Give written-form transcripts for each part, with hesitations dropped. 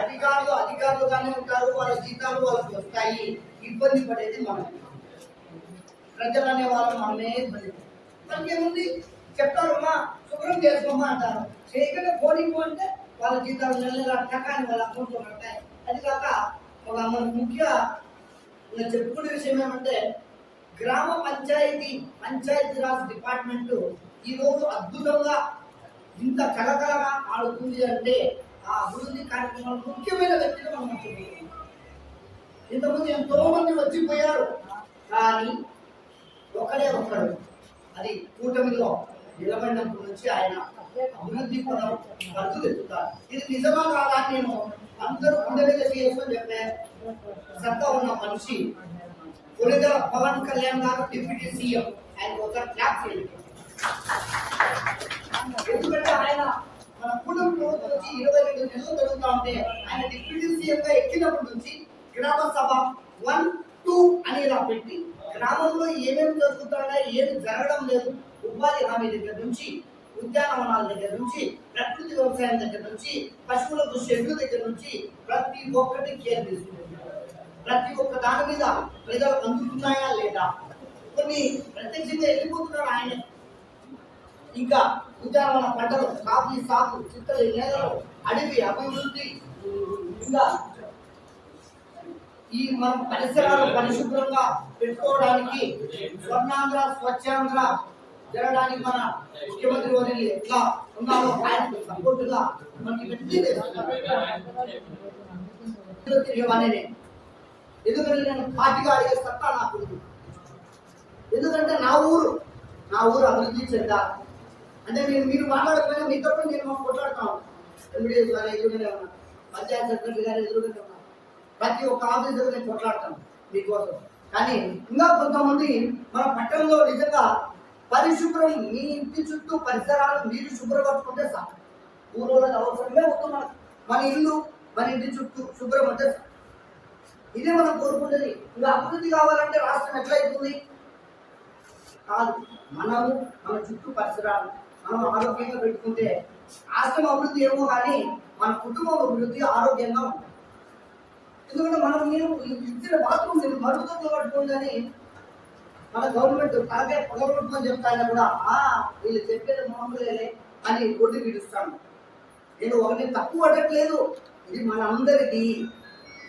అధికారులుగానే ఉంటారు, వాళ్ళ జీతాలు వాళ్ళకి వస్తాయి. ఇబ్బంది పడేది మనం, ప్రజలు అనే వాళ్ళు మనమే ఇబ్బంది. మనకేముంది చెప్తారు, అమ్మా శుభ్రం చేసుకోమా అంటారు, చేయకుండా పోనీకు అంటే వాళ్ళ జీతాలు నెలగా టకాని వాళ్ళ అకౌంట్లో ఉంటాయి. అది కాక ఒక మన ముఖ్య చెప్పుకునే విషయం ఏమంటే, గ్రామ పంచాయతీరాజ్ డిపార్ట్మెంట్ ఈరోజు అద్భుతంగా ఇంత కలకలగా ఆడుతుంది అంటే ఆ అభివృద్ధి కార్యక్రమాలు ముఖ్యమైన వ్యక్తిగా మనం చెప్పుకుంటున్నాం. ఇంతకుముందు ఎంతో మంది వచ్చిపోయారు, కానీ ఒక్కడే ఒక్కడు అది కూటమిలో నిలబడినప్పటి నుంచి ఆయన అభివృద్ధి పదం ఖర్చులు ఎత్తుతారు. ఇది నిజమా కాదా నేను అందరూ గుండె మీద చేసుకొని చెప్పారు. సత్తా ఉన్న మనిషి కొలిదల పవన్ కళ్యాణ్ గారు డిప్యూటీ సీఎం, ఆయన ఒక క్లాప్ చేయండి. ఎందుకంటే ఆయన మన కుటుంబం నుంచి 22 నెలలు జరుగుతూ ఉంటే ఆయన డిప్యూటీ సీఎం గా ఎక్కినప్పటి నుంచి గ్రామ సభ 1, 2 అని ఇలా పెట్టి గ్రామంలో ఏమేమి జరుగుతుందా, ఏమి జరగడం లేదు, ఉపాధి హామీ దగ్గర నుంచి, ఉద్యానవనాల దగ్గర నుంచి, ప్రకృతి వ్యవసాయం దగ్గర నుంచి, పశువులకు షెడ్యూల్ దగ్గర నుంచి ప్రతి ఒక్కటి కేర్ తీసుకుంటున్నారు. ప్రతి ఒక్క దాని మీద ప్రజలు అందుతున్నాయా లేదా, కొన్ని ప్రత్యక్షంగా వెళ్ళిపోతున్నారు ఆయనే. ఇంకా ఉద్యానవన పంటలు, కాఫీ సాగు, చిత్తడి నేలలు, అడవి అభివృద్ధి, ఇంకా ఈ మన పరిసరాలు పరిశుభ్రంగా పెట్టుకోవడానికి స్వర్ణాంధ్ర స్వచ్ఛాంధ్ర జరగడానికి మన ముఖ్యమంత్రి వర్యులు ఎట్లా ఉన్నారో ఆయనకు సపోర్టుగా మనకి ఎందుకంటే నేను పార్టీగా అడిగే సత్తా నాకు, ఎందుకంటే నా ఊరు అభివృద్ధి చెందాలి అంటే మీరు మాట్లాడకపోయినా మీతో నేను కొట్లాడుతాను. ఎంబీడీఎస్ గారు ఎదురుగానే ఉన్నా, పంచాయత్ సెక్రటరీ గారు ఎదురుగానే ఉన్నా, ప్రతి ఒక్క ఆఫీసర్ నేను కొట్లాడతాను మీకోసం. కానీ ఇంకా కొంతమంది మన పట్టణంలో నిజంగా పరిశుభ్రం, మీ ఇంటి చుట్టూ పరిసరాలు మీరు శుభ్రపరచుకుంటే సార్, ఊరోళ్ళకి అవసరమే వస్తుంది. మన ఇల్లు మన ఇంటి చుట్టూ శుభ్రం అంటే సార్, ఇదే మనం కోరుకుంటుంది. ఇంకా అభివృద్ధి కావాలంటే రాష్ట్రం ఎట్లయితుంది కాదు, మనము మన చుట్టూ పరిసరాలు మనం ఆరోగ్యంగా పెట్టుకుంటే రాష్ట్రం అభివృద్ధి ఏమో కానీ మన కుటుంబం అభివృద్ధి ఆరోగ్యంగా ఉంటుంది. ఎందుకంటే మనం ఇచ్చిన బాత్రూమ్ మీరు మరుగుదొడ్లో పట్టుకుందని మన గవర్నమెంట్ తనకే పొగబెట్టుకొని చెప్తాను కూడా, వీళ్ళు చెప్పేది మామూలే అని కొట్టి పిలుస్తాను. నేను ఒకటి తక్కువ అడగట్లేదు, ఇది మన అందరికీ.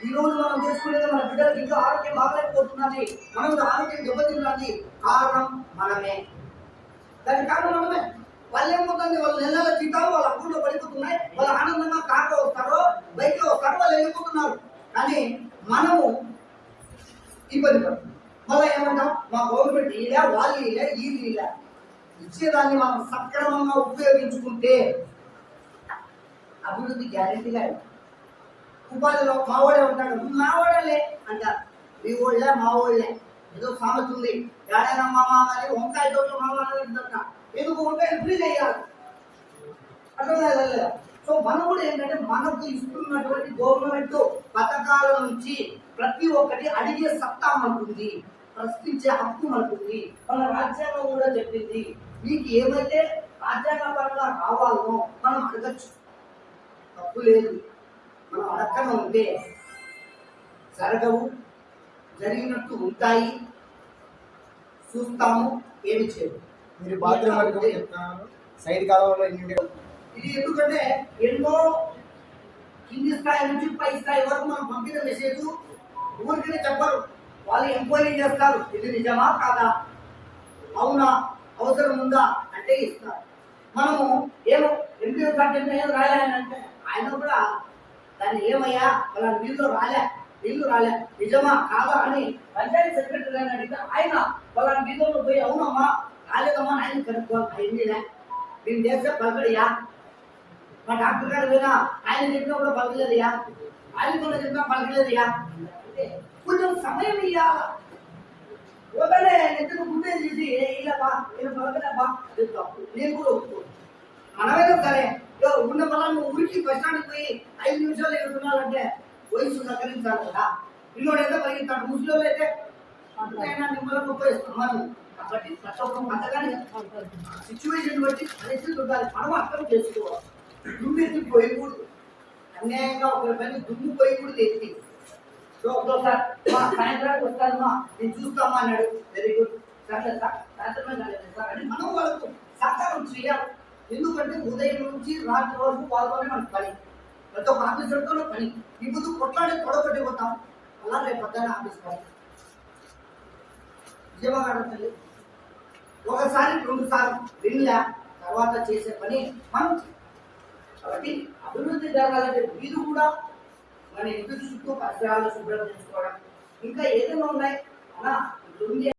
ఈరోజు మనం చేసుకునేది మన బిడ్డలకి ఇంకా ఆరోగ్యం బాగలేకపోతున్నది, మనం ఆరోగ్యం దెబ్బతిన్నది, కారణం మనమే. దానికి కారణం మనమే. వాళ్ళు ఏమవుతుంది, వాళ్ళ నెలల జీతాలు వాళ్ళ అకౌంట్లో పడిపోతున్నాయి, వాళ్ళు ఆనందంగా కార్లో వస్తారో బైక్లో వస్తారో వాళ్ళు వెళ్ళిపోతున్నారు. కానీ మనము ఇబ్బంది పడుతున్నాం. మళ్ళీ ఏమంటాం, మా గవర్నమెంట్ ఇలా వాళ్ళు ఇలా ఇలా ఇచ్చేదాన్ని మనం సక్రమంగా ఉపయోగించుకుంటే అభివృద్ధి గ్యారెంటీగా. ఉపాధిలో మావాడే ఉంటాడు, మావాడలే అంటారు, మీ ఓళ్ళే మా ఓళ్ళే ఏదో సామెత ఉంది, ఏడైనా మామ కానీ వంకాయ తోట మామూలుగా ఎందుకు వంకాయ ఫ్రీ చేయాలి అర్థం కాదు. సో మనం కూడా ఏంటంటే మనకు ఇస్తున్నటువంటి గవర్నమెంట్ పథకాల నుంచి ప్రతి ఒక్కటి అడిగే సత్తా మనకుంది, ప్రశ్నించే హక్కు మనకుంది. మన రాజ్యాంగం కూడా చెప్పింది, మీకు ఏమైతే రాజ్యాంగపరంగా కావాలో మనం అడగచ్చు, తప్పు లేదు. మనం అడగకుండా ఉంటే జరగవు, జరిగినట్టు ఉంటాయి, చూస్తాము, ఏమి చేయదు. మీరు బాత్రూమ్ సైడ్ కాలంలో ఇది ఎందుకంటే ఎన్నో కింది స్థాయి నుంచి పై స్థాయి వరకు మనం పంపిన మెసేజ్ ఊరికనే చెప్పరు, వాళ్ళు ఎంక్వైరీ చేస్తారు, ఇది నిజమా కాదా, అవునా, అవసరం ఉందా అంటే ఇస్తారు. మనము ఏమో ఎంపీ కంటే ఏం రాయాలంటే ఆయన కూడా దాన్ని ఏమయ్యా వాళ్ళ నీళ్ళు రాలే నిజమా కాదా అని పంచాయతీ సెక్రటరీ అని అడిగితే ఆయన వాళ్ళ నీళ్ళలో పోయి అవునమ్మా రాలేదమ్మా ఆయన కనుక్కోవాలి, అయిందిలే నేను చేస్తే పలకడియా, మా డాక్టర్ గారు పోయినా ఆయన చెప్పినా కూడా పలకలేదయ్యా, ఆయన కూడా చెప్పినా పలకలేదయ్యా అంటే కొంచెం సమయం ఇవ్వాలా. ఒకనే ఎందుకు గుండె తీసి ఇలా బా నేను పలకలే బా చెప్తాం, నేను కూడా ఒప్పుకోను. మనమైనా సరే ఉన్న పొలాన్ని ఊరికి బస్టాండ్కి పోయి 5 నిమిషాలు ఎదురున్నారంటే వయసు సహకరించాలి కదా. పిల్లోడు అయితే పరిగెత్తాడు, ముసలిలో అయితే నిమ్మలం ఉపయోగిస్తాం మనం. కాబట్టి ప్రతి ఒక్క పథకాన్ని సిచ్యువేషన్ బట్టి పరిస్థితి ఉండాలి, మనం అర్థం చేసుకోవాలి. దుమ్మెత్తి పోయకూడదు, అన్యాయంగా ఒకరి పని దుమ్ముపోయి కూడా తెచ్చి సో ఒకసారి మా సాయంత్రానికి వస్తానమ్మా నేను చూస్తామా అన్నాడు. వెరీ గుడ్ సరే సార్ సాయంత్రమే సార్ అని మనం వాళ్ళకు సహకారం చేయాలి. ఎందుకంటే ఉదయం నుంచి రాత్రి వరకు వాళ్ళతోనే మన పని, ప్రతి ఒక్క ఆఫీసర్తోనే పని. ఇప్పుడు కొట్లాడి తొడగొట్టి పోతాం, అలా రేపు పొద్దున్న ఆఫీస్ పని నిజమా. ఒకసారి 2 సార్లు వినలే, తర్వాత చేసే పని మనం చేయాలి. కాబట్టి అభివృద్ధి జరగాలంటే మీరు కూడా మన ఇంటి చుట్టూ పరిసరాలు శుభ్రం చేసుకోవడం, ఇంకా ఏదైనా ఉన్నాయి అలా